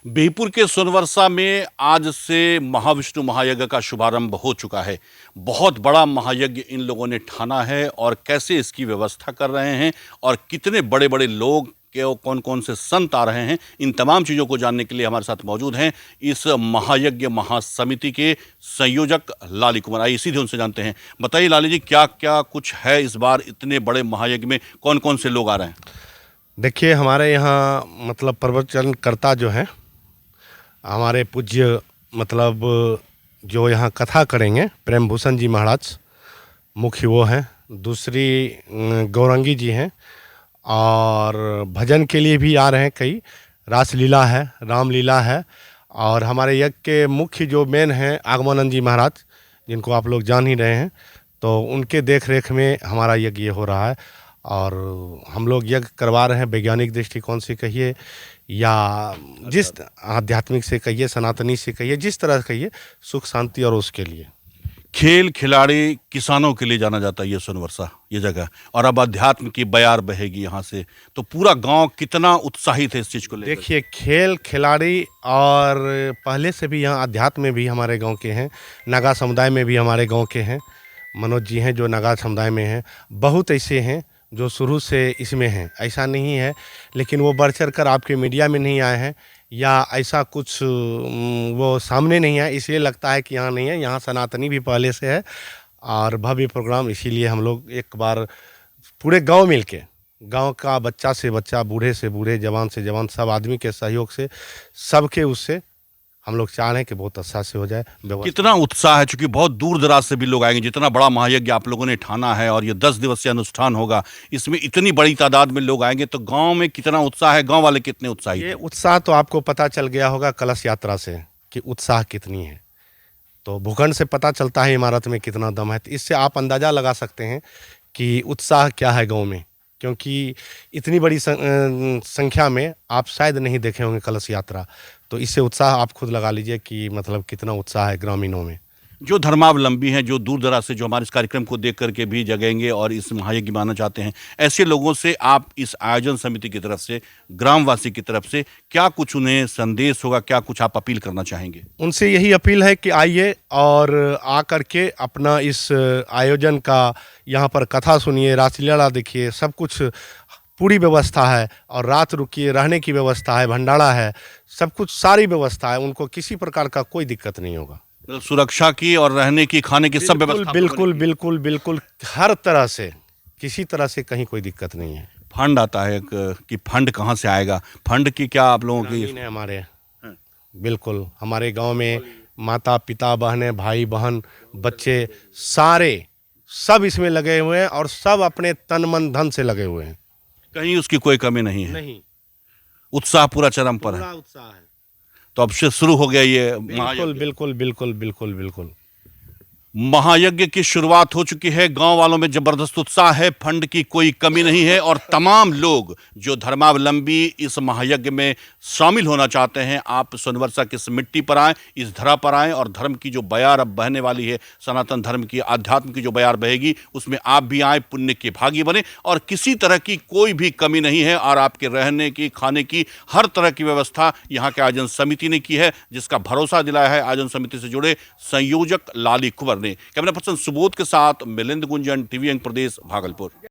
बिहपुर के सोनवर्षा में आज से महाविष्णु महायज्ञ का शुभारंभ हो चुका है। बहुत बड़ा महायज्ञ इन लोगों ने ठाना है और कैसे इसकी व्यवस्था कर रहे हैं और कितने बड़े बड़े लोग के कौन कौन से संत आ रहे हैं, इन तमाम चीज़ों को जानने के लिए हमारे साथ मौजूद हैं इस महायज्ञ महासमिति के संयोजक लाली कुमार। आइए सीधे उनसे जानते हैं। बताइए लाली जी, क्या क्या कुछ है इस बार इतने बड़े महायज्ञ में, कौन कौन से लोग आ रहे हैं? देखिए, हमारे यहाँ मतलब प्रवचनकर्ता जो हैं, हमारे पूज्य मतलब जो यहाँ कथा करेंगे प्रेम भूषण जी महाराज मुख्य वो हैं। दूसरी गौरंगी जी हैं और भजन के लिए भी आ रहे हैं। कई रासलीला है, रामलीला है और हमारे यज्ञ के मुख्य जो मेन हैं आगमानंद जी महाराज, जिनको आप लोग जान ही रहे हैं, तो उनके देख रेख में हमारा यज्ञ ये हो रहा है। और हम लोग यज्ञ करवा रहे हैं वैज्ञानिक दृष्टिकोण से कहिए या जिस आध्यात्मिक से कहिए, सनातनी से कहिए, जिस तरह कहिए, सुख शांति और उसके लिए। खेल खिलाड़ी किसानों के लिए जाना जाता है ये सोनवर्षा, ये जगह, और अब अध्यात्म की बयार बहेगी यहाँ से, तो पूरा गांव कितना उत्साहित है इस चीज़ को लेकर। देखिए, खेल खिलाड़ी और पहले से भी यहाँ अध्यात्म में भी हमारे गांव के हैं, नागा समुदाय में भी हमारे गांव के हैं। मनोज जी हैं जो नागा समुदाय में हैं। बहुत ऐसे हैं जो शुरू से इसमें हैं, ऐसा नहीं है, लेकिन वो बढ़ चढ़ कर आपके मीडिया में नहीं आए हैं या ऐसा कुछ वो सामने नहीं आए, इसलिए लगता है कि यहाँ नहीं है। यहाँ सनातनी भी पहले से है और भव्य प्रोग्राम, इसीलिए हम लोग एक बार पूरे गांव मिलके, गांव का बच्चा से बच्चा, बूढ़े से बूढ़े, जवान से जवान, सब आदमी के सहयोग से, सबके उससे हम लोग चाह रहे हैं कि बहुत अच्छा से हो जाए। कितना उत्साह है, चूंकि बहुत दूर दराज से भी लोग आएंगे। जितना बड़ा महायज्ञ आप लोगों ने ठाना है और ये 10 दिवसीय अनुष्ठान होगा, इसमें इतनी बड़ी तादाद में लोग आएंगे, तो गांव में कितना उत्साह है, गांव वाले कितने उत्साहित हैं? ये उत्साह तो आपको पता चल गया होगा कलश यात्रा से कि उत्साह कितनी है, तो भूखंड से पता चलता है इमारत में कितना दम है। तो इससे आप अंदाज़ा लगा सकते हैं कि उत्साह क्या है गांव में, क्योंकि इतनी बड़ी संख्या में आप शायद नहीं देखे होंगे कलश यात्रा। तो इससे उत्साह आप खुद लगा लीजिए कि मतलब कितना उत्साह है ग्रामीणों में। जो धर्मावलंबी हैं, जो दूर दराज से जो हमारे इस कार्यक्रम को देख करके भी जगेंगे और इस महायज्ञ मानना चाहते हैं, ऐसे लोगों से आप इस आयोजन समिति की तरफ से, ग्रामवासी की तरफ से क्या कुछ उन्हें संदेश होगा, क्या कुछ आप अपील करना चाहेंगे? उनसे यही अपील है कि आइए और आ करके अपना इस आयोजन का यहाँ पर कथा सुनिए, रासलीला देखिए, सब कुछ पूरी व्यवस्था है और रात रुकिए, रहने की व्यवस्था है, भंडारा है, सब कुछ सारी व्यवस्था है। उनको किसी प्रकार का कोई दिक्कत नहीं होगा। सुरक्षा की और रहने की, खाने की सब व्यवस्था बिल्कुल बिल्कुल बिल्कुल, हर तरह से, किसी तरह से कहीं कोई दिक्कत नहीं है। फंड आता है कि फंड कहाँ से आएगा, फंड की क्या आप लोगों की? हमारे बिल्कुल, हमारे गांव में माता पिता, बहनें, भाई बहन, बच्चे सारे सब इसमें लगे हुए हैं और सब अपने तन मन धन से लगे हुए हैं। कहीं उसकी कोई कमी नहीं है। नहीं, उत्साह पूरा चरम पर है। उत्साह है। तो अब से शुरू हो गया ये बिल्कुल बिल्कुल बिल्कुल बिल्कुल बिल्कुल। महायज्ञ की शुरुआत हो चुकी है। गांव वालों में जबरदस्त उत्साह है, फंड की कोई कमी नहीं है और तमाम लोग जो धर्मावलंबी इस महायज्ञ में शामिल होना चाहते हैं, आप सोनवर्षा की इस मिट्टी पर आएं, इस धरा पर आएं और धर्म की जो बयार अब बहने वाली है, सनातन धर्म की, आध्यात्म की जो बयार बहेगी, उसमें आप भी आएं, पुण्य के भागी बने। और किसी तरह की कोई भी कमी नहीं है और आपके रहने की, खाने की, हर तरह की व्यवस्था यहाँ के आयोजन समिति ने की है, जिसका भरोसा दिलाया है आयोजन समिति से जुड़े संयोजक लाली कुंवर ने। कैमरा पर्सन सुबोध के साथ मिलिंद गुंजन, टीवी प्रदेश, भागलपुर।